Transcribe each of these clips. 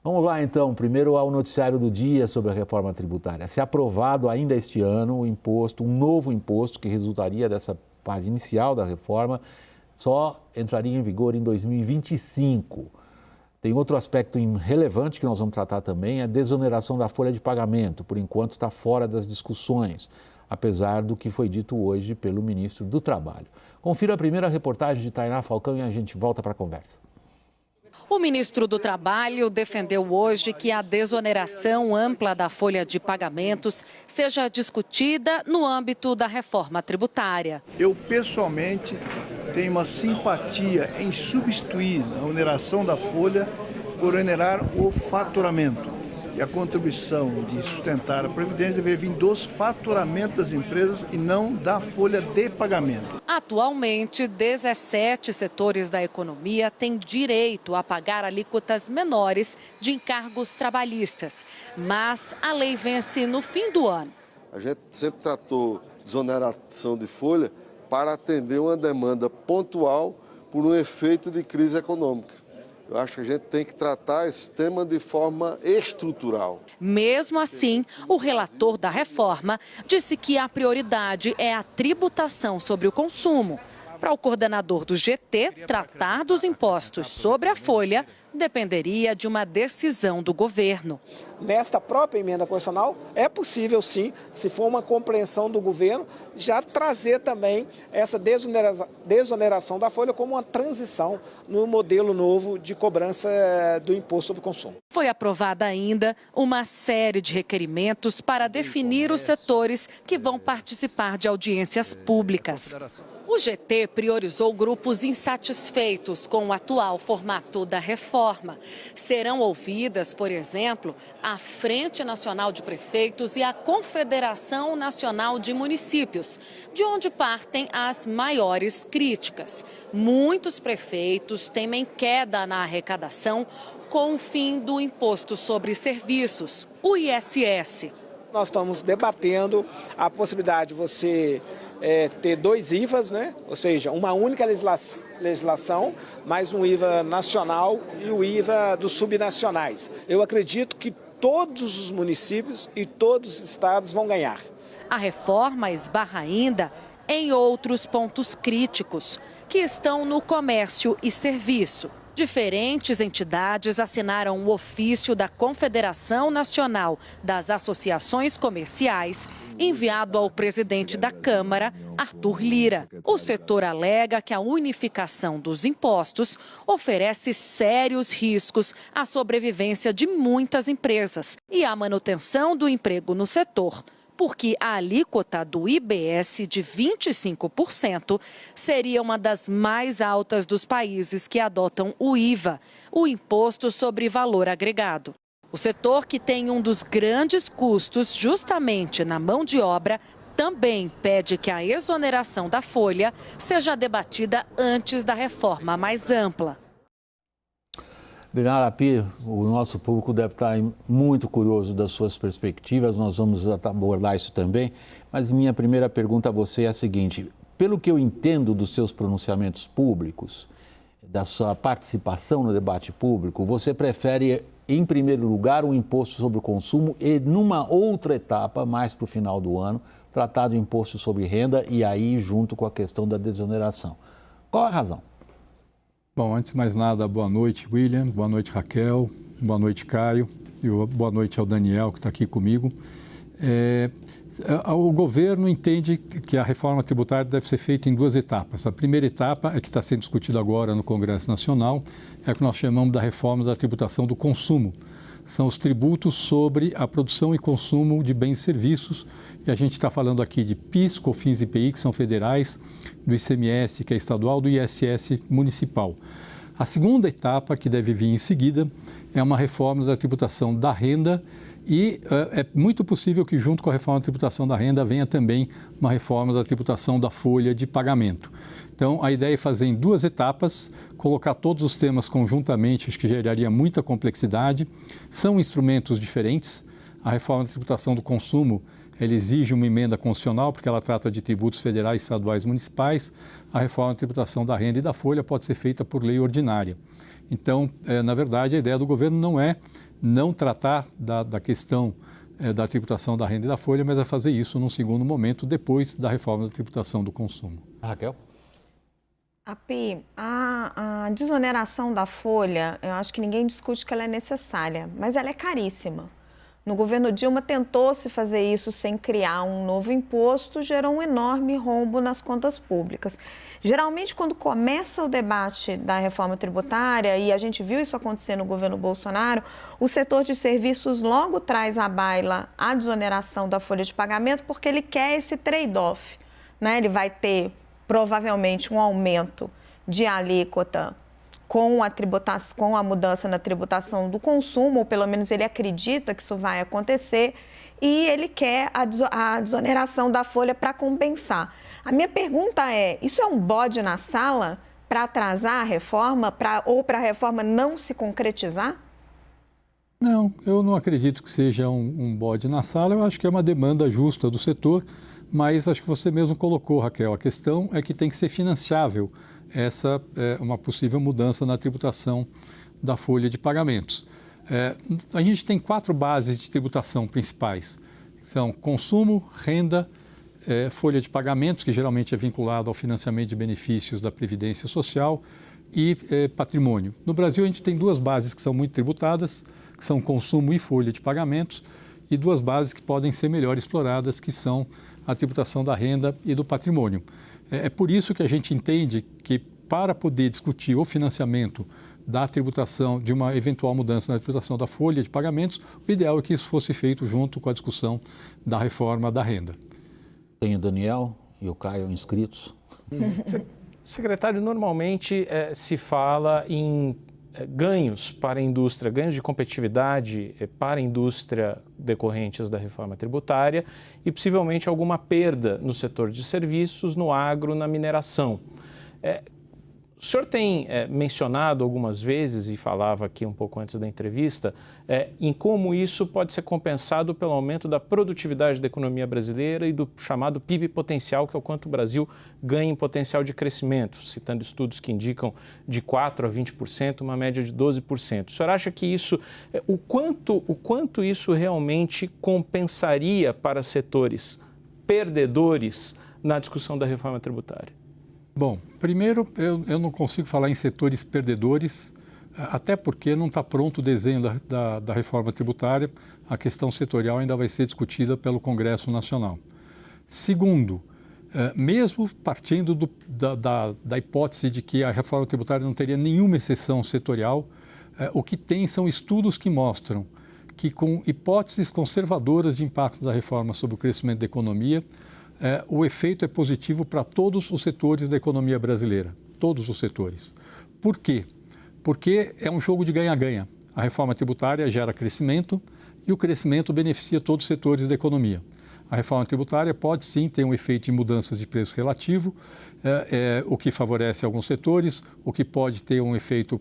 Vamos lá, então, primeiro ao noticiário do dia sobre a reforma tributária. Se aprovado ainda este ano o imposto, um novo imposto que resultaria dessa fase inicial da reforma, só entraria em vigor em 2025. Tem outro aspecto relevante que nós vamos tratar também, a desoneração da folha de pagamento. Por enquanto está fora das discussões, apesar do que foi dito hoje pelo ministro do Trabalho. Confira a primeira reportagem de Tainá Falcão e a gente volta para a conversa. O ministro do Trabalho defendeu hoje que a desoneração ampla da folha de pagamentos seja discutida no âmbito da reforma tributária. Eu, pessoalmente, tenho uma simpatia em substituir a oneração da folha por onerar o faturamento. E a contribuição de sustentar a Previdência deveria vir dos faturamentos das empresas e não da folha de pagamento. Atualmente, 17 setores da economia têm direito a pagar alíquotas menores de encargos trabalhistas, mas a lei vence no fim do ano. A gente sempre tratou desoneração de folha para atender uma demanda pontual por um efeito de crise econômica. Eu acho que a gente tem que tratar esse tema de forma estrutural. Mesmo assim, o relator da reforma disse que a prioridade é a tributação sobre o consumo. Para o coordenador do GT, tratar dos impostos sobre a folha dependeria de uma decisão do governo. Nesta própria emenda constitucional, é possível sim, se for uma compreensão do governo, já trazer também essa desoneração da folha como uma transição no modelo novo de cobrança do imposto sobre o consumo. Foi aprovada ainda uma série de requerimentos para definir os setores que vão participar de audiências públicas. O GT priorizou grupos insatisfeitos com o atual formato da reforma. Serão ouvidas, por exemplo, a Frente Nacional de Prefeitos e a Confederação Nacional de Municípios, de onde partem as maiores críticas. Muitos prefeitos temem queda na arrecadação com o fim do Imposto sobre Serviços, o ISS. Nós estamos debatendo a possibilidade de você ter dois IVAs, né? Ou seja, uma única legislação, mais um IVA nacional e o IVA dos subnacionais. Eu acredito que todos os municípios e todos os estados vão ganhar. A reforma esbarra ainda em outros pontos críticos, que estão no comércio e serviço. Diferentes entidades assinaram o ofício da Confederação Nacional das Associações Comerciais, enviado ao presidente da Câmara, Arthur Lira. O setor alega que a unificação dos impostos oferece sérios riscos à sobrevivência de muitas empresas e à manutenção do emprego no setor, porque a alíquota do IBS de 25% seria uma das mais altas dos países que adotam o IVA, o Imposto sobre Valor Agregado. O setor, que tem um dos grandes custos justamente na mão de obra, também pede que a exoneração da folha seja debatida antes da reforma mais ampla. Bernardo Api, o nosso público deve estar muito curioso das suas perspectivas, nós vamos abordar isso também, mas minha primeira pergunta a você é a seguinte: pelo que eu entendo dos seus pronunciamentos públicos, da sua participação no debate público, você prefere, em primeiro lugar, o imposto sobre o consumo e, numa outra etapa, mais para o final do ano, tratar do imposto sobre renda e aí junto com a questão da desoneração. Qual a razão? Bom, antes de mais nada, boa noite, William, boa noite, Raquel, boa noite, Caio, e boa noite ao Daniel, que está aqui comigo. O governo entende que a reforma tributária deve ser feita em duas etapas. A primeira etapa, é que está sendo discutida agora no Congresso Nacional, é o que nós chamamos da reforma da tributação do consumo. São os tributos sobre a produção e consumo de bens e serviços. E a gente está falando aqui de PIS, COFINS e IPI, que são federais, do ICMS, que é estadual, do ISS municipal. A segunda etapa, que deve vir em seguida, é uma reforma da tributação da renda e é muito possível que, junto com a reforma da tributação da renda, venha também uma reforma da tributação da folha de pagamento. Então, a ideia é fazer em duas etapas, colocar todos os temas conjuntamente, acho que geraria muita complexidade. São instrumentos diferentes. A reforma da tributação do consumo, ela exige uma emenda constitucional, porque ela trata de tributos federais, estaduais e municipais. A reforma da tributação da renda e da folha pode ser feita por lei ordinária. Então, na verdade, a ideia do governo não é não tratar da questão da tributação da renda e da folha, mas a fazer isso num segundo momento, depois da reforma da tributação do consumo. Raquel? A desoneração da folha, eu acho que ninguém discute que ela é necessária, mas ela é caríssima. No governo Dilma tentou-se fazer isso sem criar um novo imposto, gerou um enorme rombo nas contas públicas. Geralmente, quando começa o debate da reforma tributária, e a gente viu isso acontecer no governo Bolsonaro, o setor de serviços logo traz à baila a desoneração da folha de pagamento, porque ele quer esse trade-off, né? Ele vai ter provavelmente um aumento de alíquota com a mudança na tributação do consumo, ou pelo menos ele acredita que isso vai acontecer, e ele quer a desoneração da folha para compensar. A minha pergunta é, isso é um bode na sala para atrasar a reforma ou para a reforma não se concretizar? Não, eu não acredito que seja um bode na sala, eu acho que é uma demanda justa do setor, mas acho que você mesmo colocou, Raquel, a questão é que tem que ser financiável essa uma possível mudança na tributação da folha de pagamentos. A gente tem 4 bases de tributação principais, que são consumo, renda, folha de pagamentos, que geralmente é vinculado ao financiamento de benefícios da Previdência Social, e patrimônio. No Brasil, a gente tem 2 bases que são muito tributadas, que são consumo e folha de pagamentos, e 2 bases que podem ser melhor exploradas, que são a tributação da renda e do patrimônio. É por isso que a gente entende que, para poder discutir o financiamento da tributação, de uma eventual mudança na tributação da folha de pagamentos, o ideal é que isso fosse feito junto com a discussão da reforma da renda. Tem o Daniel e o Caio inscritos. Secretário, normalmente se fala em ganhos para a indústria, ganhos de competitividade para a indústria decorrentes da reforma tributária e possivelmente alguma perda no setor de serviços, no agro, na mineração. O senhor tem mencionado algumas vezes, e falava aqui um pouco antes da entrevista, em como isso pode ser compensado pelo aumento da produtividade da economia brasileira e do chamado PIB potencial, que é o quanto o Brasil ganha em potencial de crescimento, citando estudos que indicam de 4% a 20%, uma média de 12%. O senhor acha que isso, o quanto isso realmente compensaria para setores perdedores na discussão da reforma tributária? Bom, primeiro, eu não consigo falar em setores perdedores, até porque não está pronto o desenho da reforma tributária. A questão setorial ainda vai ser discutida pelo Congresso Nacional. Segundo, mesmo partindo da hipótese de que a reforma tributária não teria nenhuma exceção setorial, o que tem são estudos que mostram que, com hipóteses conservadoras de impacto da reforma sobre o crescimento da economia, o efeito é positivo para todos os setores da economia brasileira, todos os setores. Por quê? Porque é um jogo de ganha-ganha. A reforma tributária gera crescimento e o crescimento beneficia todos os setores da economia. A reforma tributária pode sim ter um efeito de mudanças de preço relativo, o que favorece alguns setores, o que pode ter um efeito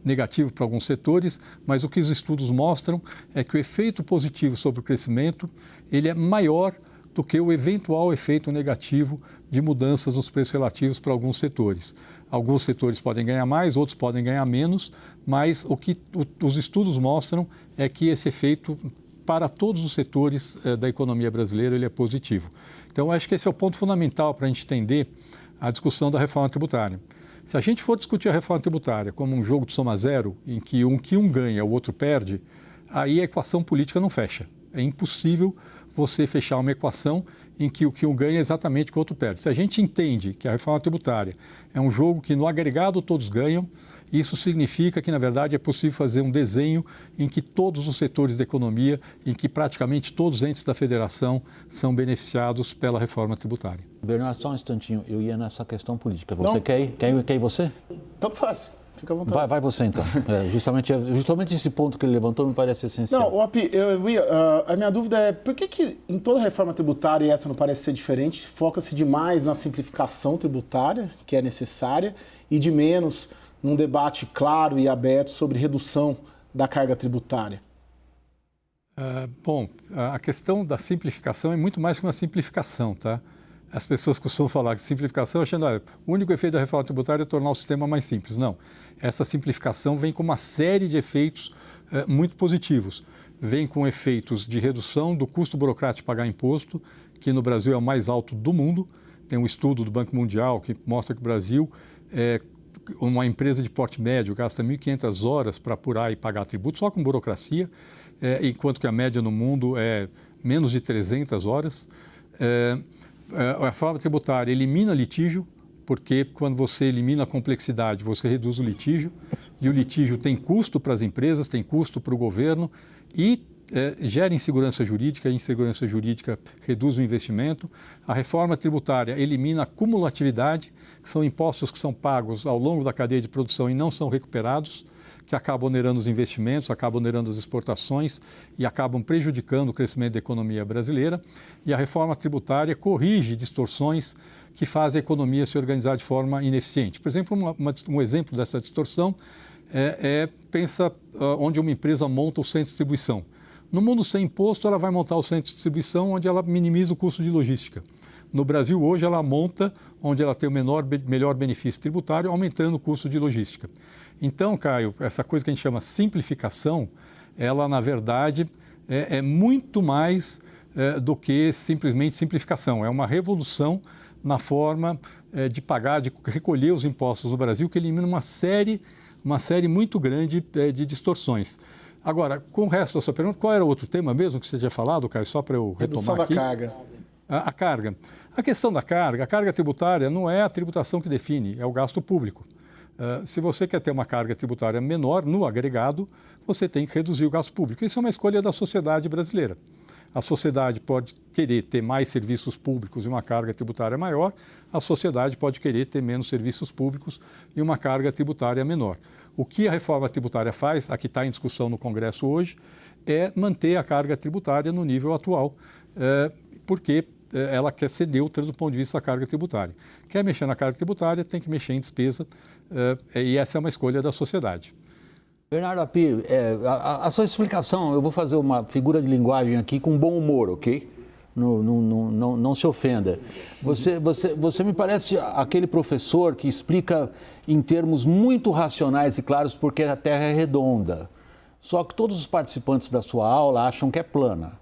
negativo para alguns setores, mas o que os estudos mostram é que o efeito positivo sobre o crescimento ele é maior do que o eventual efeito negativo de mudanças nos preços relativos para alguns setores. Alguns setores podem ganhar mais, outros podem ganhar menos, mas o que os estudos mostram é que esse efeito, para todos os setores da economia brasileira, ele é positivo. Então, acho que esse é o ponto fundamental para a gente entender a discussão da reforma tributária. Se a gente for discutir a reforma tributária como um jogo de soma zero, em que um ganha, o outro perde, aí a equação política não fecha. É impossível você fechar uma equação em que o que um ganha é exatamente o que o outro perde. Se a gente entende que a reforma tributária é um jogo que no agregado todos ganham, isso significa que, na verdade, é possível fazer um desenho em que todos os setores da economia, em que praticamente todos os entes da federação são beneficiados pela reforma tributária. Bernardo, só um instantinho, eu ia nessa questão política. Você quer ir você? Tanto faz. Fica à vontade. Vai você então. Justamente esse ponto que ele levantou me parece essencial. Não, Api, a minha dúvida é por que em toda reforma tributária, e essa não parece ser diferente, foca-se demais na simplificação tributária, que é necessária, e de menos num debate claro e aberto sobre redução da carga tributária? Bom, a questão da simplificação é muito mais que uma simplificação, tá? As pessoas costumam falar que simplificação, achando que o único efeito da reforma tributária é tornar o sistema mais simples. Não. Essa simplificação vem com uma série de efeitos muito positivos. Vem com efeitos de redução do custo burocrático de pagar imposto, que no Brasil é o mais alto do mundo. Tem um estudo do Banco Mundial que mostra que o Brasil, uma empresa de porte médio, gasta 1.500 horas para apurar e pagar tributos só com burocracia, enquanto que a média no mundo é menos de 300 horas. A reforma tributária elimina litígio, porque quando você elimina a complexidade, você reduz o litígio, e o litígio tem custo para as empresas, tem custo para o governo e gera insegurança jurídica, a insegurança jurídica reduz o investimento. A reforma tributária elimina a cumulatividade, que são impostos que são pagos ao longo da cadeia de produção e não são recuperados, que acabam onerando os investimentos, acabam onerando as exportações e acabam prejudicando o crescimento da economia brasileira. E a reforma tributária corrige distorções que fazem a economia se organizar de forma ineficiente. Por exemplo, um exemplo dessa distorção pensa onde uma empresa monta o centro de distribuição. No mundo sem imposto, ela vai montar o centro de distribuição onde ela minimiza o custo de logística. No Brasil, hoje, ela monta onde ela tem o melhor benefício tributário, aumentando o custo de logística. Então, Caio, essa coisa que a gente chama simplificação, ela, na verdade, é muito mais do que simplesmente simplificação. É uma revolução na forma de pagar, de recolher os impostos no Brasil, que elimina uma série muito grande de distorções. Agora, com o resto da sua pergunta, qual era o outro tema mesmo que você tinha falado, Caio? Só para eu retomar aqui. Redução da carga. A carga. A questão da carga, a carga tributária não é a tributação que define, é o gasto público. Se você quer ter uma carga tributária menor no agregado, você tem que reduzir o gasto público. Isso é uma escolha da sociedade brasileira. A sociedade pode querer ter mais serviços públicos e uma carga tributária maior, a sociedade pode querer ter menos serviços públicos e uma carga tributária menor. O que a reforma tributária faz, a que está em discussão no Congresso hoje, é manter a carga tributária no nível atual, porque ela quer ser neutra do ponto de vista da carga tributária. Quer mexer na carga tributária, tem que mexer em despesa, e essa é uma escolha da sociedade. Bernardo Api, a sua explicação, eu vou fazer uma figura de linguagem aqui com bom humor, ok? Não se ofenda. Você me parece aquele professor que explica em termos muito racionais e claros porque a Terra é redonda. Só que todos os participantes da sua aula acham que é plana.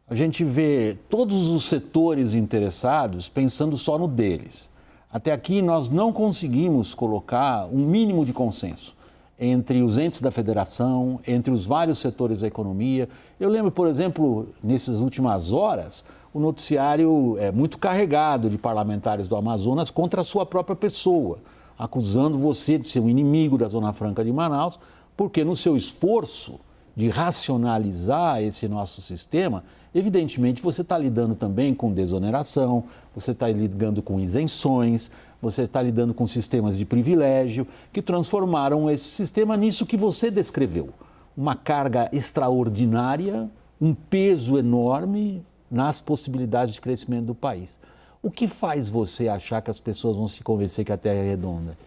A gente vê todos os setores interessados pensando só no deles. Até aqui nós não conseguimos colocar um mínimo de consenso entre os entes da federação, entre os vários setores da economia. Eu lembro, por exemplo, nessas últimas horas, o noticiário é muito carregado de parlamentares do Amazonas contra a sua própria pessoa, acusando você de ser um inimigo da Zona Franca de Manaus, porque no seu esforço de racionalizar esse nosso sistema, evidentemente você está lidando também com desoneração, você está lidando com isenções, você está lidando com sistemas de privilégio que transformaram esse sistema nisso que você descreveu. Uma carga extraordinária, um peso enorme nas possibilidades de crescimento do país. O que faz você achar que as pessoas vão se convencer que a Terra é redonda?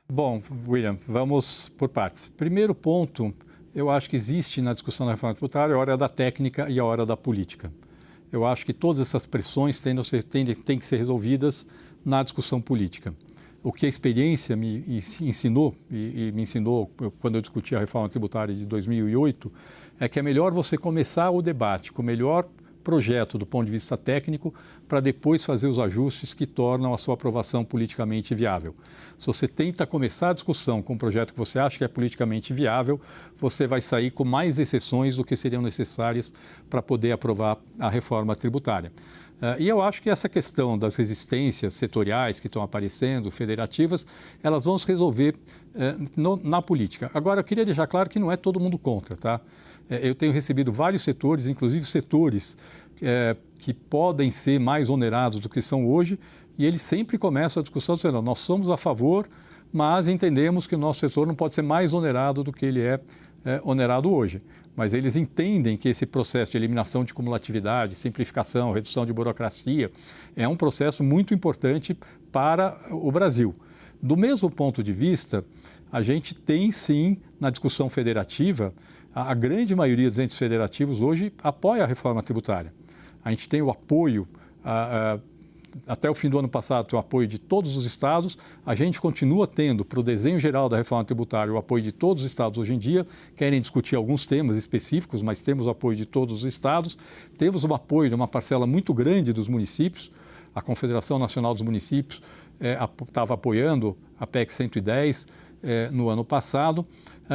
Bom, William, vamos por partes. Primeiro ponto, eu acho que existe na discussão da reforma tributária a hora da técnica e a hora da política. Eu acho que todas essas pressões têm que ser resolvidas na discussão política. O que a experiência me ensinou, e me ensinou quando eu discuti a reforma tributária de 2008, é que é melhor você começar o debate com o melhor projeto do ponto de vista técnico para depois fazer os ajustes que tornam a sua aprovação politicamente viável. Se você tenta começar a discussão com um projeto que você acha que é politicamente viável, você vai sair com mais exceções do que seriam necessárias para poder aprovar a reforma tributária. E eu acho que essa questão das resistências setoriais que estão aparecendo, federativas, elas vão se resolver na política. Agora, eu queria deixar claro que não é todo mundo contra, tá? Eu tenho recebido vários setores, inclusive setores que podem ser mais onerados do que são hoje, e eles sempre começam a discussão dizendo, nós somos a favor, mas entendemos que o nosso setor não pode ser mais onerado do que ele é onerado hoje. Mas eles entendem que esse processo de eliminação de cumulatividade, simplificação, redução de burocracia, é um processo muito importante para o Brasil. Do mesmo ponto de vista, a gente tem sim, na discussão federativa, a grande maioria dos entes federativos hoje apoia a reforma tributária. A gente tem o apoio até o fim do ano passado, o apoio de todos os estados. A gente continua tendo, para o desenho geral da reforma tributária, o apoio de todos os estados hoje em dia. Querem discutir alguns temas específicos, mas temos o apoio de todos os estados. Temos o apoio de uma parcela muito grande dos municípios. A Confederação Nacional dos Municípios estava apoiando a PEC 110 no ano passado.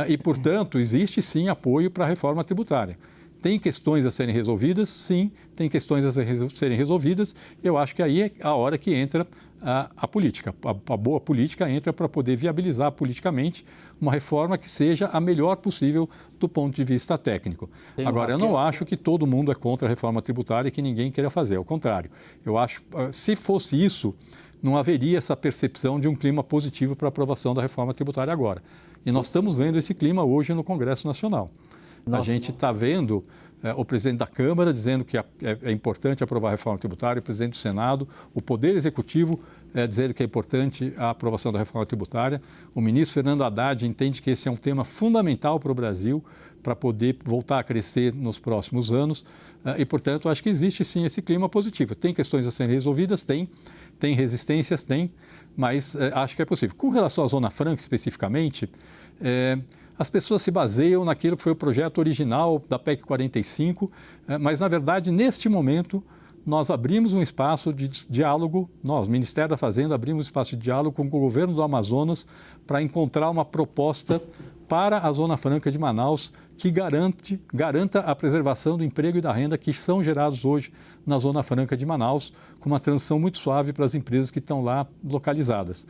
E, portanto, existe sim apoio para a reforma tributária. Tem questões a serem resolvidas? Sim, tem questões a serem resolvidas. Eu acho que aí é a hora que entra a política. A boa política entra para poder viabilizar politicamente uma reforma que seja a melhor possível do ponto de vista técnico. Agora, eu não acho que todo mundo é contra a reforma tributária e que ninguém queira fazer. Ao contrário, eu acho, se fosse isso, não haveria essa percepção de um clima positivo para a aprovação da reforma tributária agora. E nós estamos vendo esse clima hoje no Congresso Nacional. A gente está vendo o presidente da Câmara dizendo que é importante aprovar a reforma tributária, o presidente do Senado, o Poder Executivo dizendo que é importante a aprovação da reforma tributária. O ministro Fernando Haddad entende que esse é um tema fundamental para o Brasil, para poder voltar a crescer nos próximos anos. E, portanto, acho que existe sim esse clima positivo. Tem questões a serem resolvidas? Tem resistências? Tem, mas acho que é possível. Com relação à Zona Franca, especificamente, as pessoas se baseiam naquilo que foi o projeto original da PEC 45, mas, na verdade, neste momento, nós abrimos um espaço de diálogo, nós, Ministério da Fazenda, abrimos um espaço de diálogo com o governo do Amazonas para encontrar uma proposta para a Zona Franca de Manaus que garanta a preservação do emprego e da renda que são gerados hoje na Zona Franca de Manaus, com uma transição muito suave para as empresas que estão lá localizadas.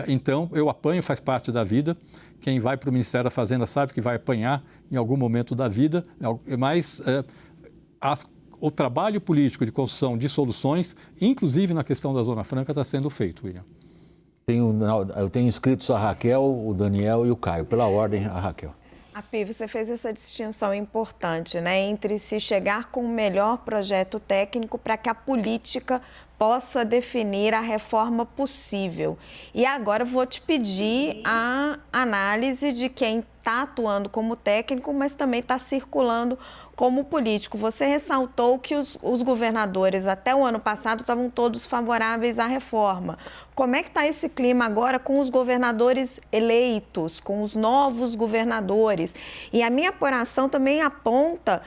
Então, eu apanho, faz parte da vida. Quem vai para o Ministério da Fazenda sabe que vai apanhar em algum momento da vida, mas o trabalho político de construção de soluções, inclusive na questão da Zona Franca, está sendo feito, William. Eu tenho inscritos a Raquel, o Daniel e o Caio. Pela ordem, a Raquel. Pi, você fez essa distinção importante, né, entre se chegar com o melhor projeto técnico para que a política possa definir a reforma possível. E agora eu vou te pedir a análise de quem está atuando como técnico, mas também está circulando como político. Você ressaltou que os governadores até o ano passado estavam todos favoráveis à reforma. Como é que está esse clima agora com os governadores eleitos, com os novos governadores? E a minha apuração também aponta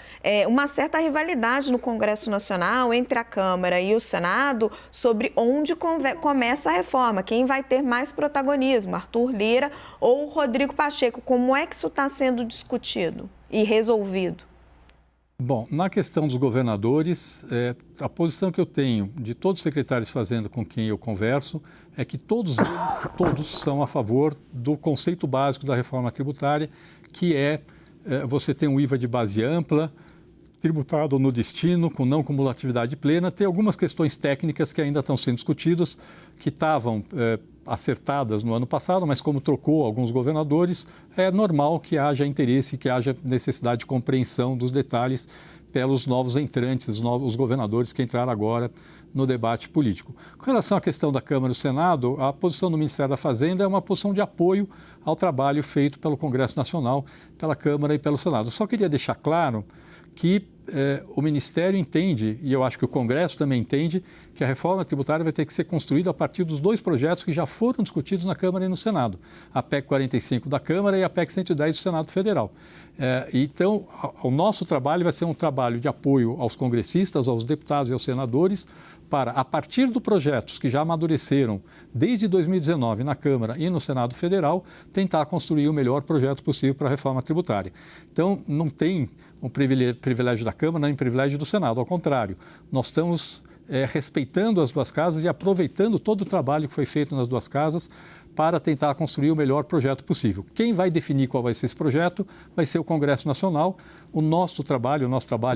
uma certa rivalidade no Congresso Nacional entre a Câmara e o Senado sobre onde começa a reforma, quem vai ter mais protagonismo, Arthur Lira ou Rodrigo Pacheco. Como é que isso está sendo discutido e resolvido? Bom, na questão dos governadores, a posição que eu tenho de todos os secretários de Fazenda com quem eu converso é que todos são a favor do conceito básico da reforma tributária, que é você ter um IVA de base ampla, tributado no destino, com não cumulatividade plena. Tem algumas questões técnicas que ainda estão sendo discutidas, que estavam acertadas no ano passado, mas como trocou alguns governadores, é normal que haja interesse, que haja necessidade de compreensão dos detalhes pelos novos entrantes, os governadores que entraram agora no debate político. Com relação à questão da Câmara e do Senado, a posição do Ministério da Fazenda é uma posição de apoio ao trabalho feito pelo Congresso Nacional, pela Câmara e pelo Senado. Eu só queria deixar claro que o Ministério entende, e eu acho que o Congresso também entende, que a reforma tributária vai ter que ser construída a partir dos dois projetos que já foram discutidos na Câmara e no Senado, a PEC 45 da Câmara e a PEC 110 do Senado Federal. Então, o nosso trabalho vai ser um trabalho de apoio aos congressistas, aos deputados e aos senadores, para, a partir dos projetos que já amadureceram desde 2019 na Câmara e no Senado Federal, tentar construir o melhor projeto possível para a reforma tributária. Então, não tem um privilégio da Câmara nem privilégio do Senado, ao contrário, nós estamos respeitando as duas casas e aproveitando todo o trabalho que foi feito nas duas casas para tentar construir o melhor projeto possível. Quem vai definir qual vai ser esse projeto vai ser o Congresso Nacional. O nosso trabalho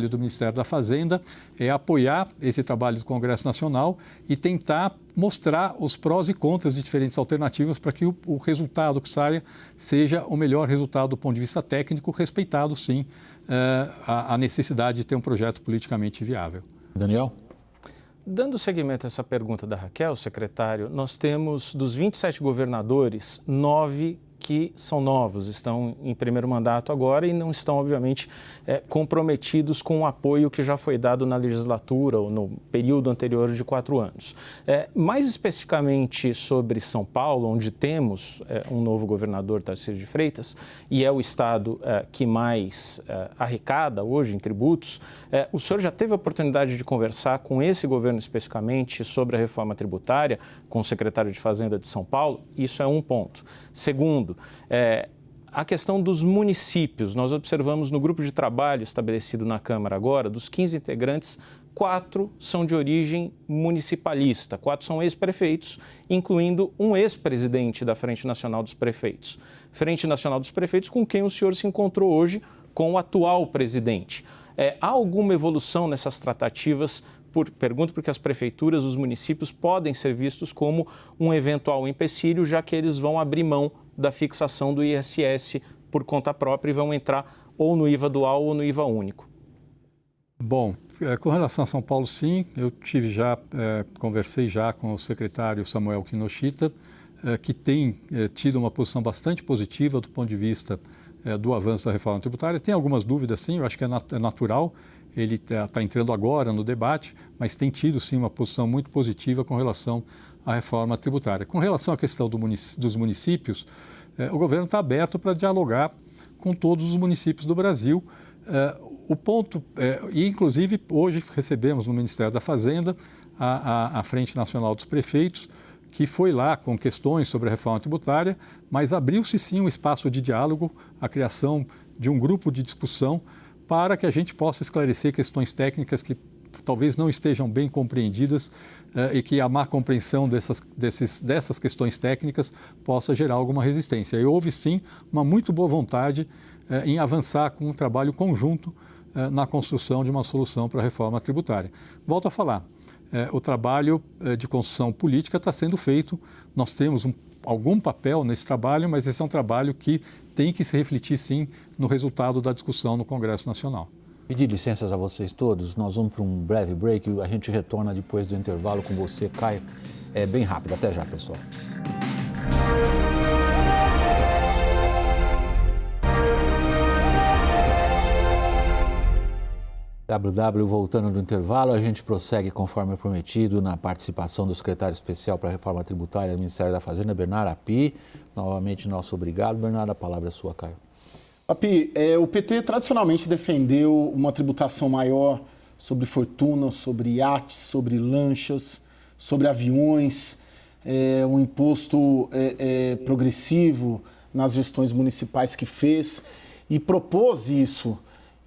do Ministério da Fazenda é apoiar esse trabalho do Congresso Nacional e tentar mostrar os prós e contras de diferentes alternativas para que o resultado que saia seja o melhor resultado do ponto de vista técnico, respeitado, sim, a necessidade de ter um projeto politicamente viável. Daniel? Dando seguimento a essa pergunta da Raquel, secretário, nós temos dos 27 governadores, 9 que são novos, estão em primeiro mandato agora e não estão, obviamente, comprometidos com o apoio que já foi dado na legislatura ou no período anterior de 4 anos. Mais especificamente sobre São Paulo, onde temos um novo governador, Tarcísio de Freitas, e é o estado que mais arrecada hoje em tributos, o senhor já teve a oportunidade de conversar com esse governo especificamente sobre a reforma tributária, com o secretário de Fazenda de São Paulo? Isso é um ponto. Segundo, a questão dos municípios. Nós observamos no grupo de trabalho estabelecido na Câmara agora, dos 15 integrantes, 4 são de origem municipalista, 4 são ex-prefeitos, incluindo um ex-presidente da Frente Nacional dos Prefeitos. Frente Nacional dos Prefeitos com quem o senhor se encontrou hoje com o atual presidente. Há alguma evolução nessas tratativas? Pergunto porque as prefeituras, os municípios podem ser vistos como um eventual empecilho, já que eles vão abrir mão da fixação do ISS por conta própria e vão entrar ou no IVA dual ou no IVA único. Bom, com relação a São Paulo, sim, eu conversei já com o secretário Samuel Kinoshita, que tem tido uma posição bastante positiva do ponto de vista do avanço da reforma tributária. Tem algumas dúvidas, sim, eu acho que é natural. Ele está entrando agora no debate, mas tem tido, sim, uma posição muito positiva com relação à reforma tributária. Com relação à questão dos municípios, o governo está aberto para dialogar com todos os municípios do Brasil. O ponto, e inclusive hoje recebemos no Ministério da Fazenda a Frente Nacional dos Prefeitos, que foi lá com questões sobre a reforma tributária, mas abriu-se sim um espaço de diálogo, a criação de um grupo de discussão para que a gente possa esclarecer questões técnicas que talvez não estejam bem compreendidas e que a má compreensão dessas questões técnicas possa gerar alguma resistência. E houve sim uma muito boa vontade em avançar com um trabalho conjunto na construção de uma solução para a reforma tributária. Volto a falar, o trabalho de construção política está sendo feito, nós temos algum papel nesse trabalho, mas esse é um trabalho que tem que se refletir, sim, no resultado da discussão no Congresso Nacional. Pedir licenças a vocês todos, nós vamos para um breve break e a gente retorna depois do intervalo com você, Caio. É bem rápido, até já, pessoal. Voltando do intervalo, a gente prossegue conforme prometido na participação do secretário especial para a reforma tributária do Ministério da Fazenda, Bernardo Api. Novamente, nosso obrigado. Bernardo, a palavra é sua, Caio. Api, o PT tradicionalmente defendeu uma tributação maior sobre fortunas, sobre iates, sobre lanchas, sobre aviões, um imposto progressivo nas gestões municipais que fez e propôs isso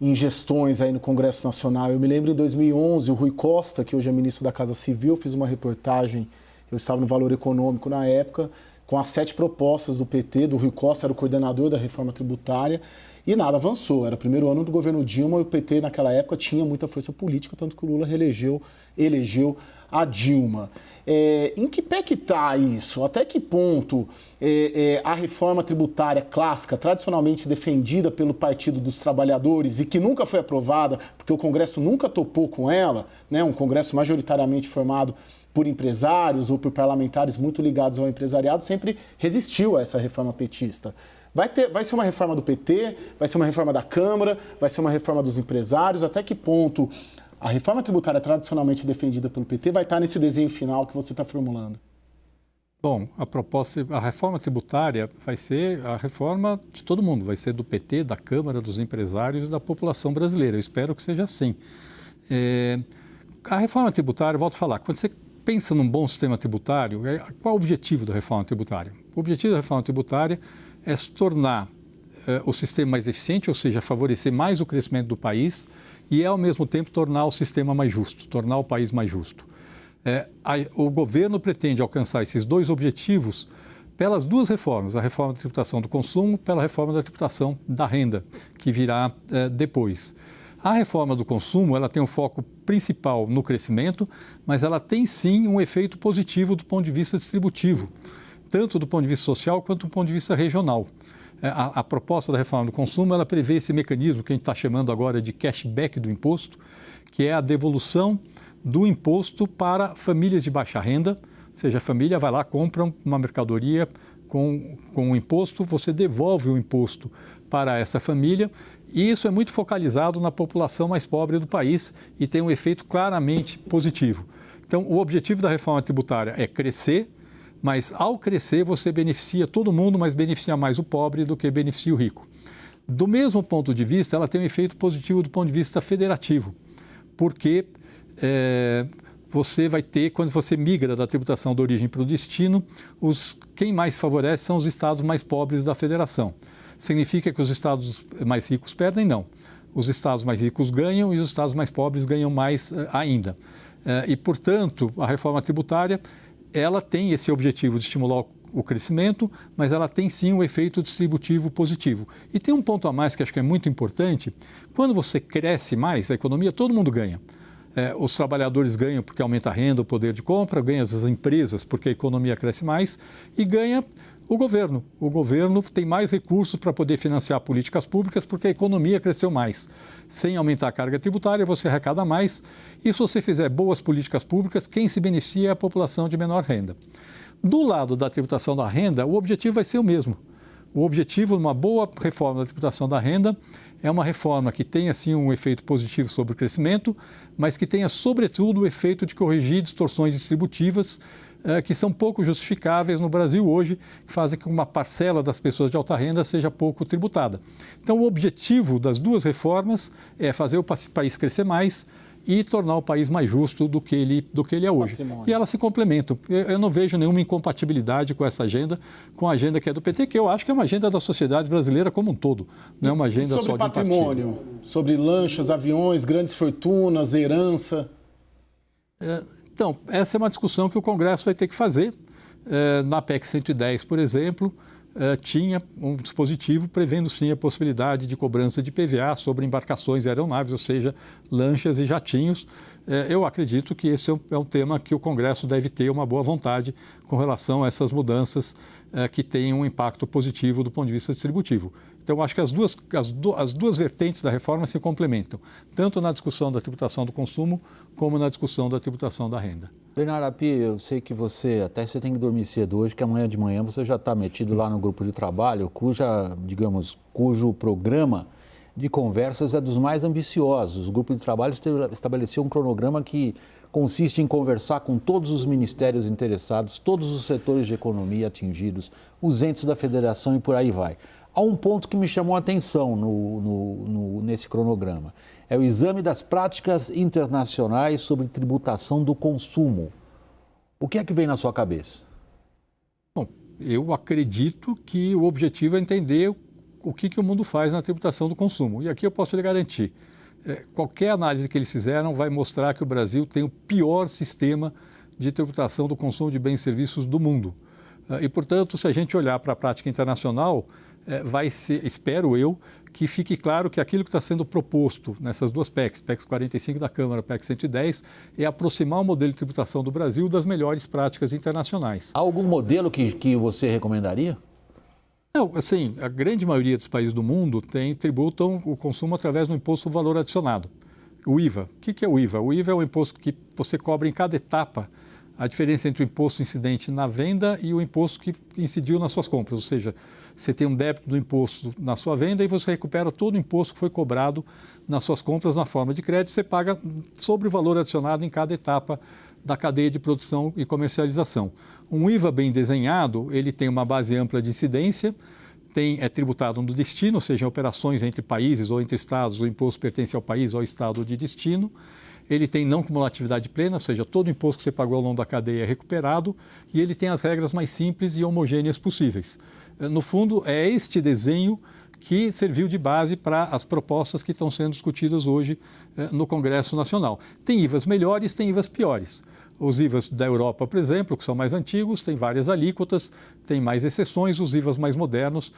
em gestões aí no Congresso Nacional. Eu me lembro em 2011, o Rui Costa, que hoje é ministro da Casa Civil, fez uma reportagem, eu estava no Valor Econômico na época, com as 7 propostas do PT, do Rui Costa, era o coordenador da reforma tributária, e nada avançou. Era o primeiro ano do governo Dilma e o PT naquela época tinha muita força política, tanto que o Lula elegeu a Dilma. Em que pé que está isso? Até que ponto a reforma tributária clássica, tradicionalmente defendida pelo Partido dos Trabalhadores e que nunca foi aprovada, porque o Congresso nunca topou com ela, né, um Congresso majoritariamente formado por empresários ou por parlamentares muito ligados ao empresariado, sempre resistiu a essa reforma petista. Vai ser uma reforma do PT, vai ser uma reforma da Câmara, vai ser uma reforma dos empresários. Até que ponto a reforma tributária tradicionalmente defendida pelo PT vai estar nesse desenho final que você está formulando? Bom, a reforma tributária vai ser a reforma de todo mundo, vai ser do PT, da Câmara, dos empresários e da população brasileira. Eu espero que seja assim. A reforma tributária, volto a falar, quando você pensa num bom sistema tributário, qual é o objetivo da reforma tributária? O objetivo da reforma tributária é se tornar o sistema mais eficiente, ou seja, favorecer mais o crescimento do país e, ao mesmo tempo, tornar o sistema mais justo, tornar o país mais justo. O governo pretende alcançar esses 2 objetivos pelas 2 reformas, a reforma da tributação do consumo, pela reforma da tributação da renda, que virá depois. A reforma do consumo, ela tem um foco principal no crescimento, mas ela tem sim um efeito positivo do ponto de vista distributivo, tanto do ponto de vista social quanto do ponto de vista regional. A proposta da reforma do consumo, ela prevê esse mecanismo que a gente está chamando agora de cashback do imposto, que é a devolução do imposto para famílias de baixa renda, ou seja, a família vai lá, compra uma mercadoria com o imposto, você devolve o imposto para essa família, e isso é muito focalizado na população mais pobre do país e tem um efeito claramente positivo. Então, o objetivo da reforma tributária é crescer, mas ao crescer você beneficia todo mundo, mas beneficia mais o pobre do que beneficia o rico. Do mesmo ponto de vista, ela tem um efeito positivo do ponto de vista federativo, porque você vai ter, quando você migra da tributação da origem para o destino, quem mais favorece são os estados mais pobres da federação. Significa que os estados mais ricos perdem? Não. Os estados mais ricos ganham e os estados mais pobres ganham mais ainda. E, portanto, a reforma tributária, ela tem esse objetivo de estimular o crescimento, mas ela tem sim um efeito distributivo positivo. E tem um ponto a mais que acho que é muito importante: quando você cresce mais, a economia, todo mundo ganha. Os trabalhadores ganham porque aumenta a renda, o poder de compra, ganham as empresas porque a economia cresce mais e ganha o governo. O governo tem mais recursos para poder financiar políticas públicas porque a economia cresceu mais. Sem aumentar a carga tributária, você arrecada mais e se você fizer boas políticas públicas, quem se beneficia é a população de menor renda. Do lado da tributação da renda, o objetivo vai ser o mesmo. O objetivo de uma boa reforma da tributação da renda é uma reforma que tenha, sim, um efeito positivo sobre o crescimento, mas que tenha, sobretudo, o efeito de corrigir distorções distributivas que são pouco justificáveis no Brasil hoje, que fazem com que uma parcela das pessoas de alta renda seja pouco tributada. Então, o objetivo das duas reformas é fazer o país crescer mais e tornar o país mais justo do que ele é hoje. Patrimônio. E elas se complementam. Eu não vejo nenhuma incompatibilidade com essa agenda, com a agenda que é do PT, que eu acho que é uma agenda da sociedade brasileira como um todo, não é uma agenda só de um partido. Sobre patrimônio, sobre lanchas, aviões, grandes fortunas, herança? Então, essa é uma discussão que o Congresso vai ter que fazer. Na PEC 110, por exemplo, tinha um dispositivo prevendo sim a possibilidade de cobrança de PVA sobre embarcações e aeronaves, ou seja, lanchas e jatinhos. Eu acredito que esse é um tema que o Congresso deve ter uma boa vontade com relação a essas mudanças que têm um impacto positivo do ponto de vista distributivo. Então, acho que as duas vertentes da reforma se complementam, tanto na discussão da tributação do consumo, como na discussão da tributação da renda. Bernardo Api, eu sei que você tem que dormir cedo hoje, que amanhã de manhã você já está metido lá no grupo de trabalho, cujo programa de conversas é dos mais ambiciosos. O grupo de trabalho estabeleceu um cronograma que consiste em conversar com todos os ministérios interessados, todos os setores de economia atingidos, os entes da federação e por aí vai. Há um ponto que me chamou a atenção nesse cronograma. É o exame das práticas internacionais sobre tributação do consumo. O que é que vem na sua cabeça? Bom, eu acredito que o objetivo é entender o que o mundo faz na tributação do consumo. E aqui eu posso lhe garantir, qualquer análise que eles fizeram vai mostrar que o Brasil tem o pior sistema de tributação do consumo de bens e serviços do mundo. E, portanto, se a gente olhar para a prática internacional, vai ser, espero eu, que fique claro que aquilo que está sendo proposto nessas duas PECs, PEC 45 da Câmara, PEC 110, é aproximar o modelo de tributação do Brasil das melhores práticas internacionais. Há algum modelo que você recomendaria? Não, assim, a grande maioria dos países do mundo tributam o consumo através do imposto sobre valor adicionado. O IVA. O que é o IVA? O IVA é o imposto que você cobra em cada etapa, a diferença entre o imposto incidente na venda e o imposto que incidiu nas suas compras. Ou seja, você tem um débito do imposto na sua venda e você recupera todo o imposto que foi cobrado nas suas compras na forma de crédito. Você paga sobre o valor adicionado em cada etapa da cadeia de produção e comercialização. Um IVA bem desenhado, ele tem uma base ampla de incidência, é tributado no destino, ou seja, em operações entre países ou entre estados, o imposto pertence ao país ou ao estado de destino. Ele tem não cumulatividade plena, ou seja, todo o imposto que você pagou ao longo da cadeia é recuperado, e ele tem as regras mais simples e homogêneas possíveis. No fundo, é este desenho que serviu de base para as propostas que estão sendo discutidas hoje no Congresso Nacional. Tem IVAs melhores, tem IVAs piores. Os IVAs da Europa, por exemplo, que são mais antigos, têm várias alíquotas, tem mais exceções. Os IVAs mais modernos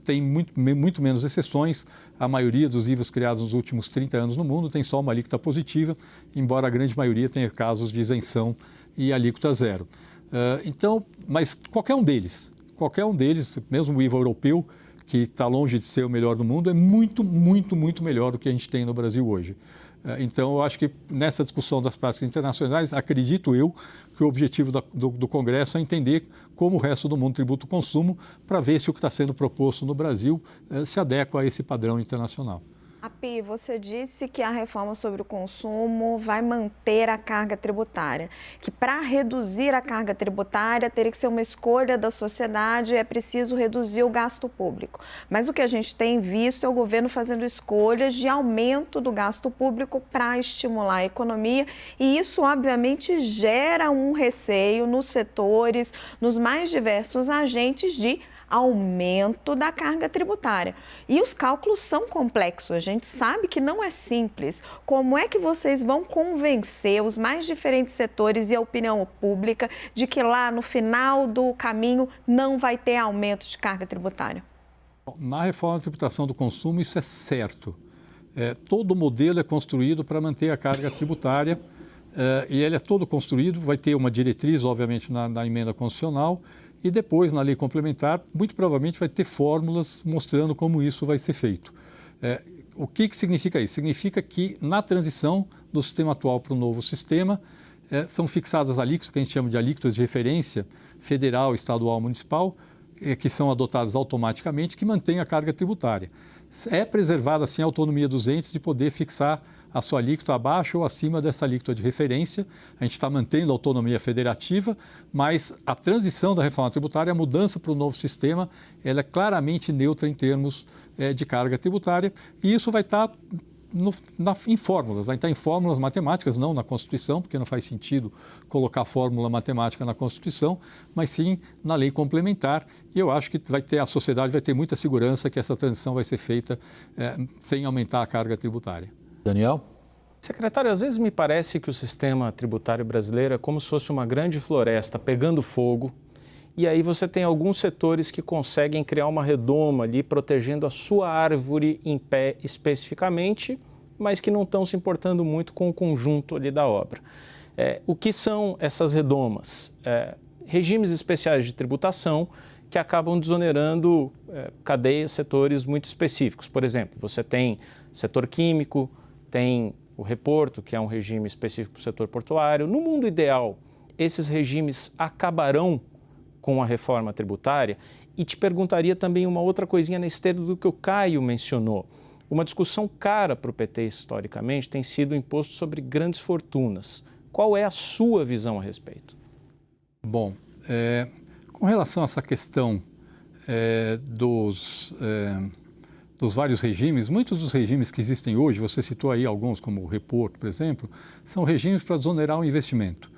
têm muito menos exceções. A maioria dos IVAs criados nos últimos 30 anos no mundo tem só uma alíquota positiva, embora a grande maioria tenha casos de isenção e alíquota zero. Mas qualquer um deles, mesmo o IVA europeu, que está longe de ser o melhor do mundo, é muito, muito, muito melhor do que a gente tem no Brasil hoje. Então, eu acho que nessa discussão das práticas internacionais, acredito eu que o objetivo do Congresso é entender como o resto do mundo tributa o consumo para ver se o que está sendo proposto no Brasil se adequa a esse padrão internacional. Api, você disse que a reforma sobre o consumo vai manter a carga tributária, que para reduzir a carga tributária teria que ser uma escolha da sociedade e é preciso reduzir o gasto público. Mas o que a gente tem visto é o governo fazendo escolhas de aumento do gasto público para estimular a economia e isso obviamente gera um receio nos setores, nos mais diversos agentes de aumento da carga tributária. E os cálculos são complexos, a gente sabe que não é simples. Como é que vocês vão convencer os mais diferentes setores e a opinião pública de que lá no final do caminho não vai ter aumento de carga tributária? Na reforma da tributação do consumo, isso é certo. Todo modelo é construído para manter a carga tributária e ele é todo construído, vai ter uma diretriz, obviamente, na emenda constitucional, e depois, na lei complementar, muito provavelmente vai ter fórmulas mostrando como isso vai ser feito. O que significa isso? Significa que, na transição do sistema atual para o novo sistema, são fixadas alíquotas, que a gente chama de alíquotas de referência, federal, estadual, municipal, que são adotadas automaticamente, que mantêm a carga tributária. É preservada, assim, a autonomia dos entes de poder fixar a sua alíquota abaixo ou acima dessa alíquota de referência. A gente está mantendo a autonomia federativa, mas a transição da reforma tributária, a mudança para o novo sistema, ela é claramente neutra em termos de carga tributária e isso vai estar em fórmulas, vai estar em fórmulas matemáticas, não na Constituição, porque não faz sentido colocar fórmula matemática na Constituição, mas sim na lei complementar. E eu acho que a sociedade vai ter muita segurança que essa transição vai ser feita sem aumentar a carga tributária. Daniel? Secretário, às vezes me parece que o sistema tributário brasileiro é como se fosse uma grande floresta pegando fogo e aí você tem alguns setores que conseguem criar uma redoma ali protegendo a sua árvore em pé especificamente, mas que não estão se importando muito com o conjunto ali da obra. O que são essas redomas? Regimes especiais de tributação que acabam desonerando cadeias, setores muito específicos. Por exemplo, você tem setor químico, tem o reporto, que é um regime específico para o setor portuário. No mundo ideal, esses regimes acabarão com a reforma tributária? E te perguntaria também uma outra coisinha na esteira do que o Caio mencionou. Uma discussão cara para o PT historicamente tem sido o imposto sobre grandes fortunas. Qual é a sua visão a respeito? Bom, com relação a essa questão dos vários regimes, muitos dos regimes que existem hoje, você citou aí alguns, como o reporto, por exemplo, são regimes para desonerar o investimento,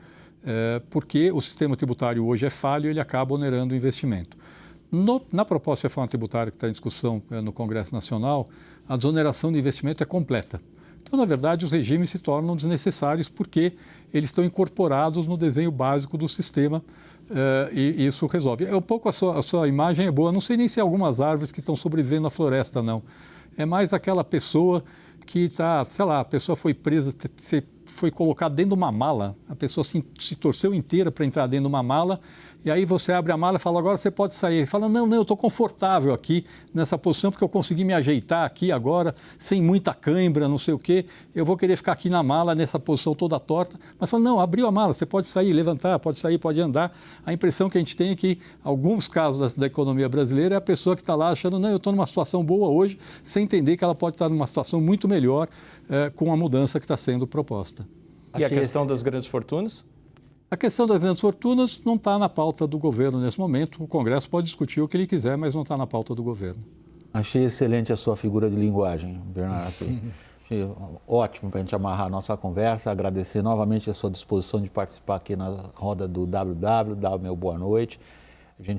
porque o sistema tributário hoje é falho e ele acaba onerando o investimento. Na proposta de reforma tributária que está em discussão no Congresso Nacional, a desoneração do investimento é completa. Então, na verdade, os regimes se tornam desnecessários porque eles estão incorporados no desenho básico do sistema e isso resolve. Um pouco a sua imagem é boa, não sei nem se é algumas árvores que estão sobrevivendo na floresta, não. É mais aquela pessoa que está, sei lá, a pessoa foi presa, foi colocada dentro de uma mala, a pessoa se torceu inteira para entrar dentro de uma mala, e aí você abre a mala e fala, agora você pode sair. Ele fala, não, eu estou confortável aqui nessa posição porque eu consegui me ajeitar aqui agora, sem muita cãibra, não sei o quê, eu vou querer ficar aqui na mala, nessa posição toda torta. Mas fala, não, abriu a mala, você pode sair, levantar, pode sair, pode andar. A impressão que a gente tem é que, alguns casos da economia brasileira, é a pessoa que está lá achando, não, eu estou numa situação boa hoje, sem entender que ela pode estar numa situação muito melhor com a mudança que está sendo proposta. E a questão das grandes fortunas? A questão das grandes fortunas não está na pauta do governo nesse momento. O Congresso pode discutir o que ele quiser, mas não está na pauta do governo. Achei excelente a sua figura de linguagem, Bernardo. Achei ótimo para a gente amarrar a nossa conversa. Agradecer novamente a sua disposição de participar aqui na roda do WW, dar meu boa noite.